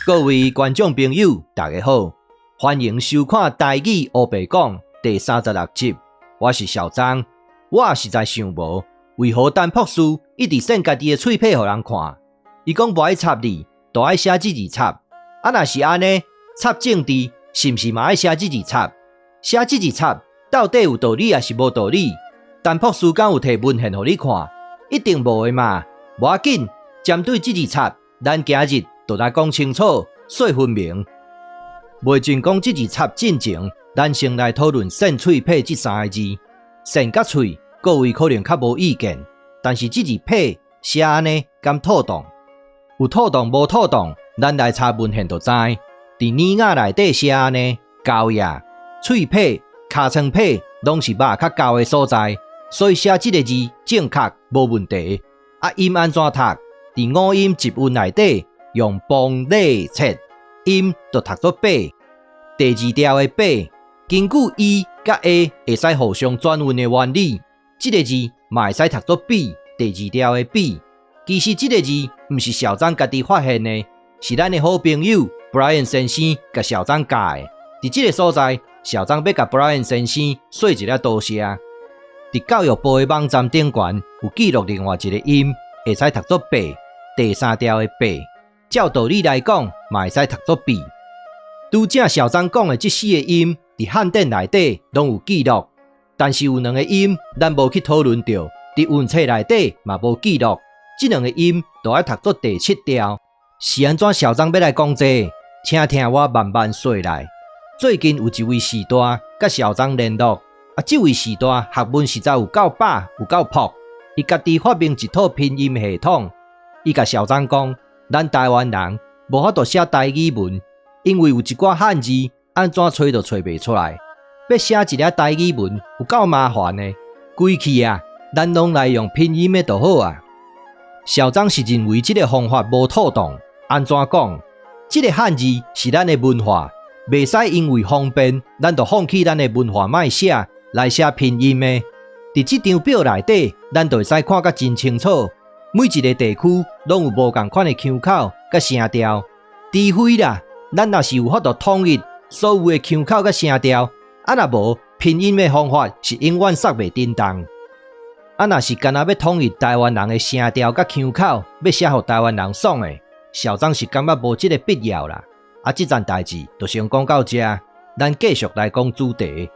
各位观众朋友，大家好，欢迎收看《台语黑白讲》第36集。我是小张，我实在想无，为何陈博士一直伸家己的喙皮互人看？伊讲无爱插字，都爱写字字插。啊，若是安尼，插政治是毋是嘛爱写字字插？写字字插到底有道理还是无道理？陈博士敢有摕文献互你看？一定无的嘛。无要紧，针对字字插，咱今日就来讲清楚、说分明。未尽讲字字插进前，咱先来讨论扇喙皮这三个字。扇甲喙，各位可能较无意见，但是字字皮写安尼敢妥当？有妥当无妥当？咱来查文献就知。伫字雅内底写安尼，高呀、喙皮、尻川皮拢是肉较高的所在，所以写这个字正确无问题。啊，音安怎读？伫五音集韵内底用邦类切，音就读作北。第二条的北，根据 E 甲 A 会使互相转韵的原理，这个字嘛会使读作 B。第二条的 B， 其实这个字毋是小张家己发现的，是咱的好朋友 Brian 先生甲小张教的。伫这个所在，小张要甲 Brian 先生说一个多谢。伫教育部的网站顶悬有记录另外一个音，会使读作北。第三条的北，照道理来讲，嘛会使读作 B。拄则小张讲的这四个音，伫汉典内底拢有记录，但是有两个音咱无去讨论到，伫韵册内底嘛无记录。这两个音就要读作第七条。是安怎？小张要来讲这，请听我慢慢说来。最近有一位士大甲小张联络，这位士大学问实在有够饱，有够朴。伊家己发明一套拼音系统。伊甲小张讲，咱台湾人无法度写台语文，因为有一寡汉字安怎找都找袂出来。要写一个台语文有够麻烦的，规气啊，咱拢来用拼音的就好啊。小张是认为这个方法无妥当。安怎讲？这个汉字是咱的文化，袂使因为方便，咱就放弃咱的文化卖写来写拼音的。伫这张表内底，咱就会使看甲真清楚。每一个地区拢有无同款的腔口甲声调，除非啦，咱若是有法度统一所有的腔口甲声调，若无拼音的方法是永远煞袂颠动。若是干那要统一台湾人的声调甲腔口，要写互台湾人爽的，小张是感觉无这个必要啦。这件代志就先讲到这，咱继续来讲主题。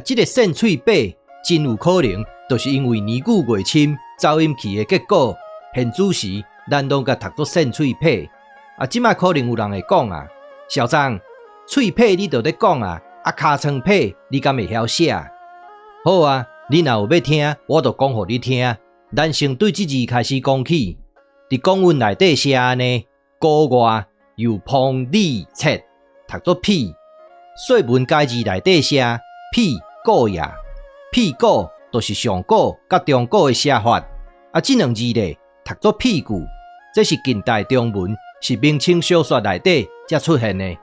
这个扇喙白真有可能，就是因为年久月深。噪音器的结果，现主时咱拢甲读作扇喙皮。即摆可能有人会讲小张，喙皮你就咧讲尻川皮你敢会晓写？好啊，你若有要听，我就讲互你听。咱先对这字开始讲起。伫公文内底写安尼，国外又旁里切，读作屁。说文解字内底写屁股呀，屁股。就是上古甲中古的写法，这两字咧读作屁股，这是近代中文，是明清小说内底才出现的。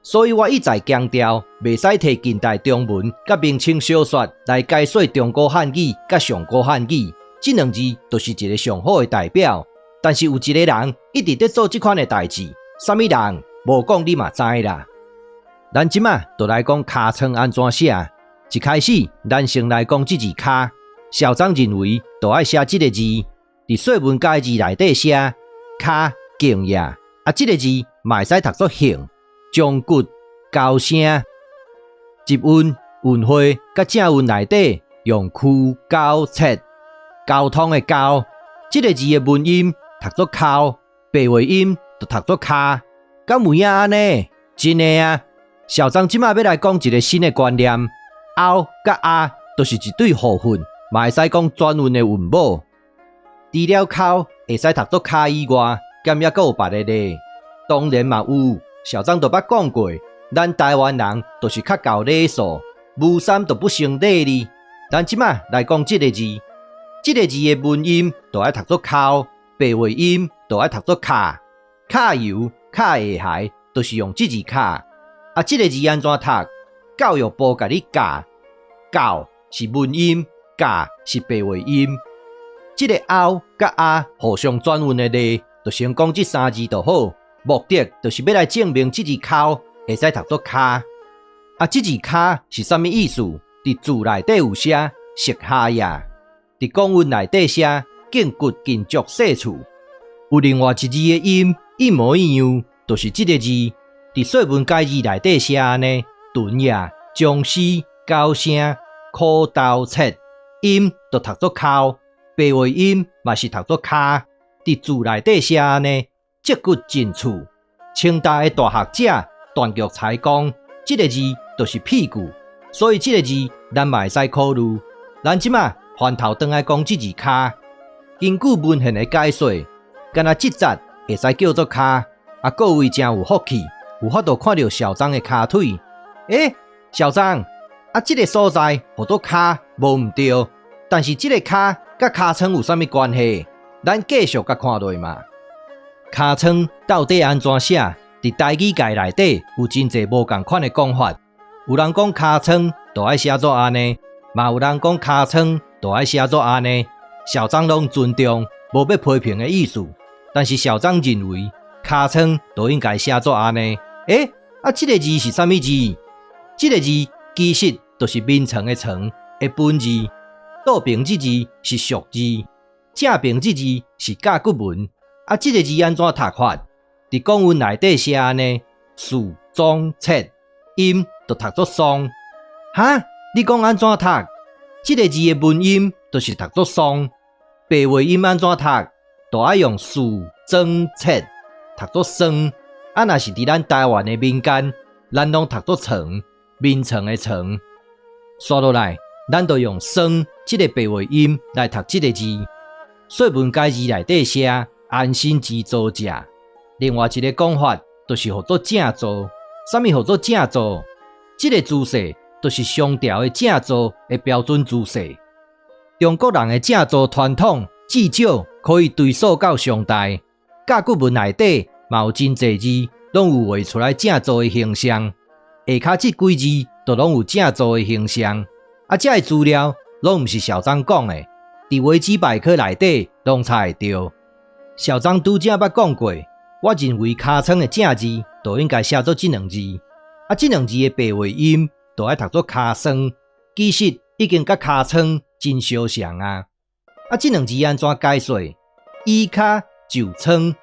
所以我一再强调，袂使摕近代中文甲明清小说来解说中国汉语甲上古汉语，这两字就是一个上好的代表。但是有一个人一直在做这款的代志，什么人？无讲你嘛知啦。咱即马就来讲尻川安怎写。一开始，咱先来讲这字尻。小张认为，就爱写这个字，伫说文解字内底写尻敬呀。这个字嘛会使读作幸，将骨高声。集韵韵会甲正韵内底用曲高切，交通的交，这个字的文音读作靠，白话音就读作尻。敢有影安尼？真的啊！小张即马要来讲一个新的观念。凹甲啊，都是一对互混，嘛会使讲转韵的韵母。除了靠会使读作卡以外，敢也阁有别的咧。当然嘛有，小张就捌讲过，咱台湾人都是较搞礼数，无三都不成礼哩。咱即马来讲这个字，这个字的文音就爱读作靠，白话音就爱读作卡。卡油卡下海，都是用这字卡。这个字安怎读？教育部甲你教，教是文音，教是白话音。这个凹甲啊互相转韵的咧，就先讲这三字就好。目的就是要来证明这字口会使读作卡。这字卡是啥物意思？伫字内底有写食下也，伫公文内底写建骨建筑细厝。有另外一字的音一模一样，就是这个字伫说文解字内底写安尼：屯也、将士、高声、苦斗切，音就读作口，白话音嘛是读作卡。伫字内底写安尼：积骨进厝。清代的大学者段玉裁讲，这个字就是屁股，所以这个字咱嘛会使考虑。咱即马翻头转来讲这字卡，根据文献的解说，敢若这节会使叫做卡。各位真有福气，有法度看到小张的骹腿。小张，这个所在叫做骹，无毋对，但是这个骹甲尻川有啥物关系？咱继续甲看落嘛。尻川到底安怎写？伫台语界内底有真侪无共款的讲法。有人讲尻川就爱写作安尼，嘛有人讲尻川就爱写作安尼。小张拢尊重，无要批评的意思。但是小张认为尻川就应该写作安尼。这个字是啥物字？这个字其实就是眠床的床的本字，倒边这字是俗字，正边这字是甲骨文。这个字安怎读法？伫公文内底写安尼：树、中、切，音就读作松。你讲安怎读？这个字的文音就是读作松，白话音安怎读？就要用树、中、切，读作霜。若是伫咱台湾的民间，咱拢读作床，眠床的床。刷落来，咱就用霜这个白话音来读这个字。说文解字内底写安心之作者。另外一个讲法就是叫做正坐。啥物叫做正坐？这个姿势就是上朝的正坐的标准姿势。中国人的正坐传统至少可以追溯到上代。甲骨文内底嘛有真侪字拢有画出来正坐的形象，下骹这几字都拢有正坐的形象。这个资料拢毋是小张讲的，伫维基百科内底拢查会到。小张拄则捌讲过，我认为尻川的正字就应该写作这两字，这两字的白话音就要读作尻川，其实已经甲尻川真相像啊。这两字安怎解说？依骹就川，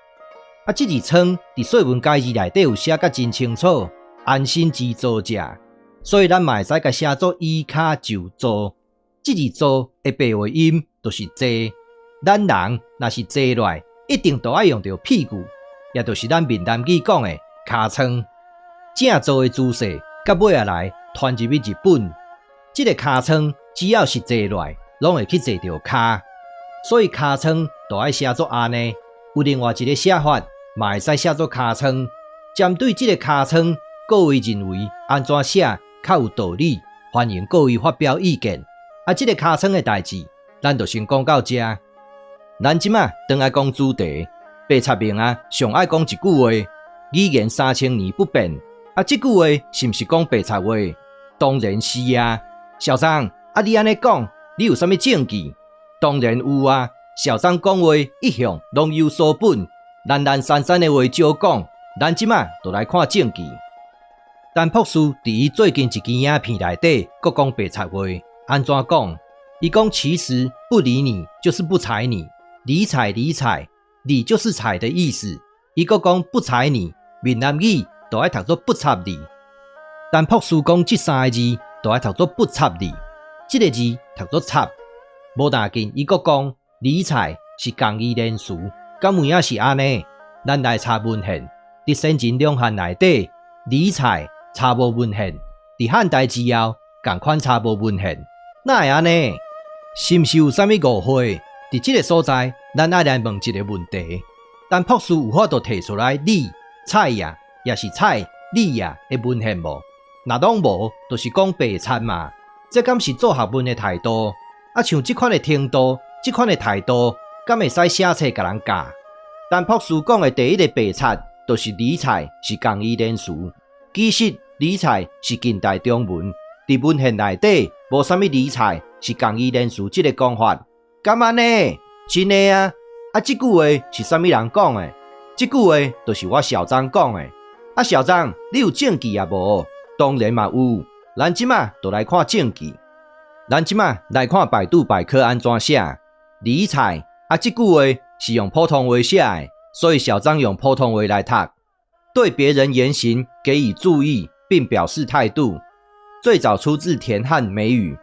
这字川伫说文解字内底有写甲真清楚，安心之作者，所以咱嘛会使甲写作依骹就坐。这字坐的白话音就是坐，咱人若是坐落来，一定都要用到屁股，也就是咱闽南语讲的尻川。正坐的姿势，到尾下来传入去日本，这个尻川只要是坐落来，拢会去坐到骹，所以尻川就要写作安尼。有另外一个写法，嘛会使写作尻川。针对这个尻川，各位认为安怎写较有道理？欢迎各位发表意见。这个尻川的代志，咱就先讲到这。咱即马转来讲主题。白贼明上爱讲一句话：语言3000年不变。这句话是毋是讲白贼话？当然是啊。小张，你安尼讲，你有啥物证据？当然有啊。小张讲话一向拢有所本，懒懒散散的话少讲。咱即马就来看证据。陈朴树伫伊最近一支影片内底，佫讲白贼话，安怎讲？伊讲其实不理你就是不睬你，理睬理睬，理就是睬的意思。伊佫讲不睬你，闽南语就爱读作不插你。陈朴树讲这三个字就爱读作不插你，这个字读作插。无大紧，伊佫讲理睬是同义连词，敢有影是安尼？咱来查文献，伫先秦两汉内底，理睬查无文献；伫汉代之后，共款查无文献。哪会安尼？是毋是有啥物误会？伫这个所在，咱爱来问一个问题：陈朴树有法度提出来理、睬呀，也是睬、理呀的文献无？若拢无，就是讲白贼嘛。这敢是做学问的态度？像这款的程度，这款的态度，敢会使写册甲人教？陈朴树讲的第一个白贼，就是理睬是同义连词。其实理睬是近代中文，伫文献内底无啥物理睬是同义连词这个讲法。敢安尼？真的啊！这句话是啥物人讲的？即句话就是我小张讲的。啊，小张，你有证据啊无？当然嘛有。咱即马就来看证据。咱即马来看百度百科安怎写。理财啊，即句话是用普通话写的，所以小张用普通话来读。对别人言行给予注意，并表示态度。最早出自田汉美语。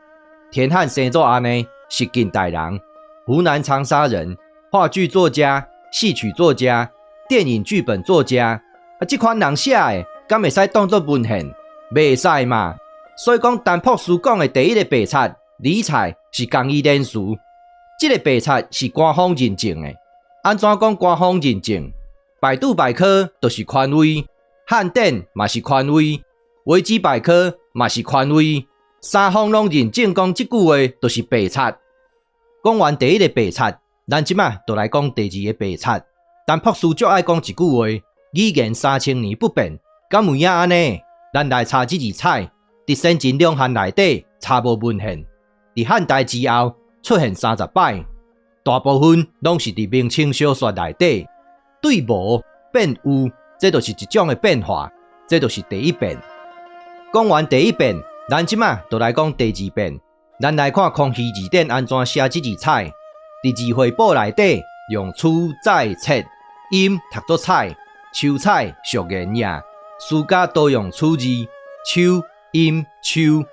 田汉生做安尼，是近代人，湖南长沙人，话剧作家、戏曲作家、电影剧本作家。啊，这款人写的，敢会使当作文献？袂使嘛。所以讲，陈朴斯讲的第一个白贼理财是公益人士。这个白贼是官方认证的。安怎讲官方认证？百度百科就是权威，汉典嘛是权威，维基百科嘛是权威，三方拢认证讲这句话就是白贼。讲完第一个白贼，咱即马就来讲第二个白贼。陈朴斯最爱讲一句话：语言3000年不变，敢有影安尼？咱来查这字彩，伫先秦两汉内底查无文献，伫汉代之后出现30摆，大部分拢是伫明清小说内底。对无变有，这就是一种的变化，这就是第一变。讲完第一变，咱即马就来讲第二变。咱来看空虚字典安怎写这字彩。伫字汇簿内底用粗在切，音读作彩，秋彩属言也。书家都用粗字，秋音秋。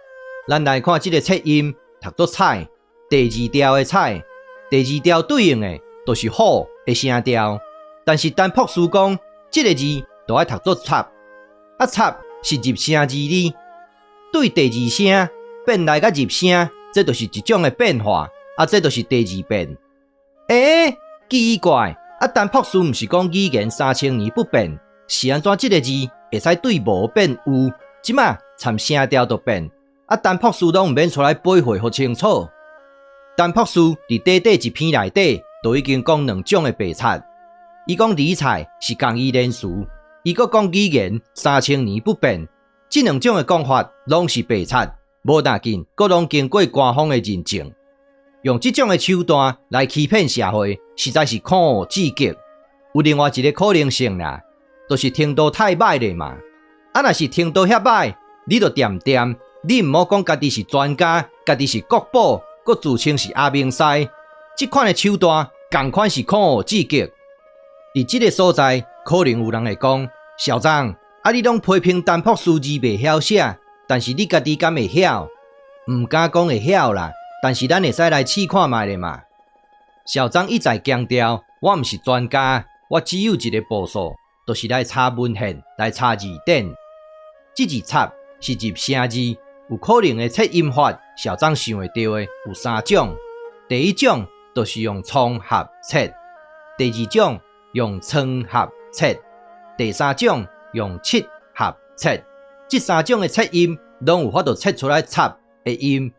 咱来看这个切音读作彩，第二调的彩，第二调对应的就是虎的声调。但是陈朴斯讲，这个字就要读作插，啊插是入声字哩。对第二声变来甲入声，这就是一种的变化，啊这就是第二变。奇怪，啊陈朴斯毋是讲语言3000年不变，是安怎这个字会使对无变有？即马参声调都变，啊陈朴斯拢毋免出来背会好清楚。陈朴斯伫短短一篇内底，就已经讲两种的白贼。伊讲理财是公益人士，伊阁讲语言3000年不变，这两种的讲法拢是白贼，无要紧，阁拢经过官方的认证。用这种的手段来欺骗社会，实在是可恶至极。有另外一个可能性啦，就是程度太歹咧嘛。啊，若是程度遐歹，你就掂掂，你毋好讲家己是专家，家己是国宝，阁自称是阿明师，这款的手段同款是可恶至极。伫这个所在，可能有人会讲，小张，啊你拢批评陈朴斯字袂晓写，但是你家己敢会晓？毋敢讲会晓啦，但是咱会使来试看卖咧嘛。小张一再强调，我毋是专家，我只有一个步数，就是来查文献，来查字典。这字插是入声字，有可能的切音法，小张想会到的有3种。第一种就是用冲合切，第二种用仓合切，第三种用七合切。这3种的切音，拢有法度切出来插的音。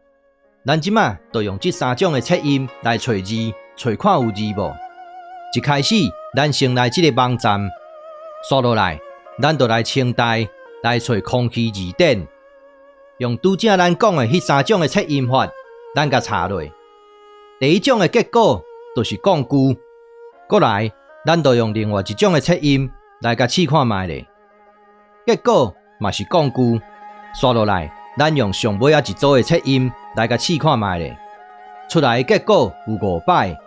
咱即马就用这3种的切音来找字，找看有字无。一开始，咱先来这个网站，刷落来，咱就来清代来找空气字典，用拄则咱讲的迄3种的切音法，咱甲查落。第一种的结果就是讲句，过来。咱就用另外一种的切音来甲试看卖咧，结果嘛是讲句，刷落来，咱用上尾一组的切音来甲试看卖咧，出来的结果有5摆。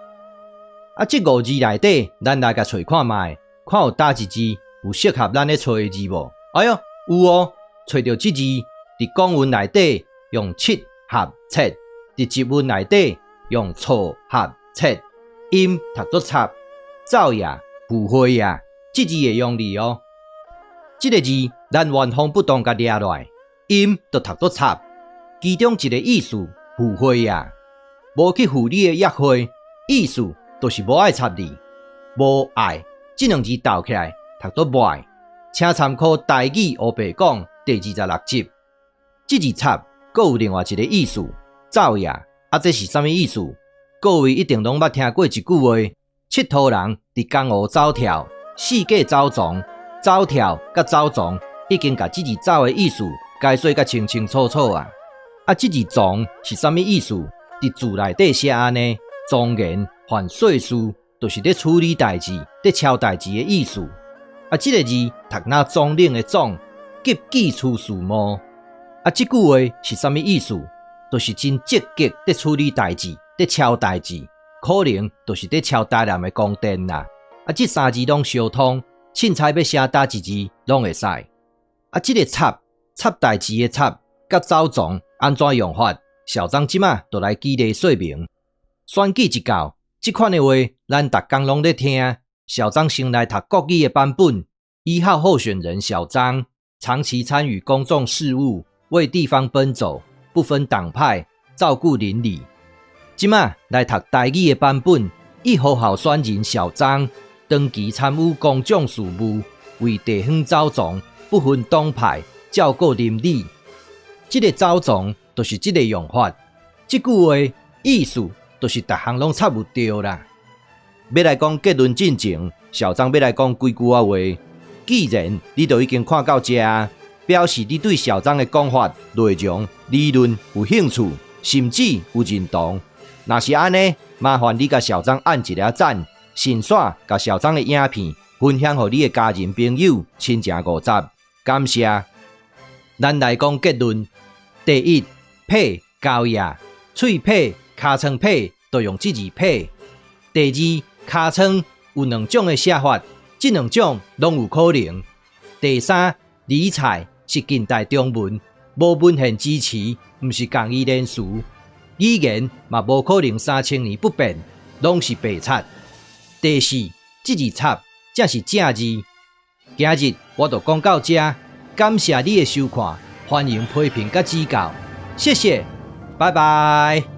啊，这5字内底，咱来甲找看卖，看有哪一字有适合咱咧找的字无？哎哟，有哦，找到这字，伫公文内底用七合切，伫集文内底用错合切，音读作插。造呀、不会呀，这字会用哩哦。这个字咱原封不动甲抓落来，音就读作插。其中一个意思，不会呀，无去附你的约会，意思就是无爱插你，无爱这两字倒起来读作无爱。请参考《台语黑白讲》第26集。这字插，阁有另外一个意思，造呀，啊，这是啥物意思？各位一定拢捌听过一句话。佚佗人伫江湖走跳，四界走藏，走跳甲走藏已经甲这字走的意思解说甲清清楚楚啊！啊，这字藏是啥物意思？伫字内底写安尼，庄严犯岁数，就是咧处理代志、咧敲代志的意思。啊，这个字读那总领的总，急己处事务。啊，这句话是啥物意思？就是真积极咧处理代志、咧敲代志，可能就是咧敲台南的宫殿啦。啊，这三字拢相通，凊彩要写哪一字拢会使。啊，这个插代志的插，甲走总安怎用法？小张即马就来举例说明。选举一到，即款的话，咱逐工拢咧听。小张先来读国语的版本。1号候选人小张，长期参与公众事务，为地方奔走，不分党派，照顾邻里。即马来读台语的版本。1号候选人小张，长期参与公众事务，为地方走总，不分党派，照顾邻里。这个走总就是这个用法。这句话意思就是逐项拢插有对啦。要来讲结论进前，小张要来讲几句话。既然你都已经看到这，表示你对小张的讲法内容、理论有兴趣，甚至有认同。若是安尼，麻烦你甲小张按一个赞，顺续甲小张的影片分享给你的家人朋友，亲情50，感谢。咱来讲结论。第一，配交易，喙配、尻川配都用这字配。第二，尻川有2种的写法，这2种拢有可能。第三，理财是近代中文，无文献支持，毋是共义连词，语言嘛无可能3000年不变，拢是白插。第四，这字插才是正字。今日我就讲到这，感谢你的收看。欢迎批评甲指教，谢谢，拜拜。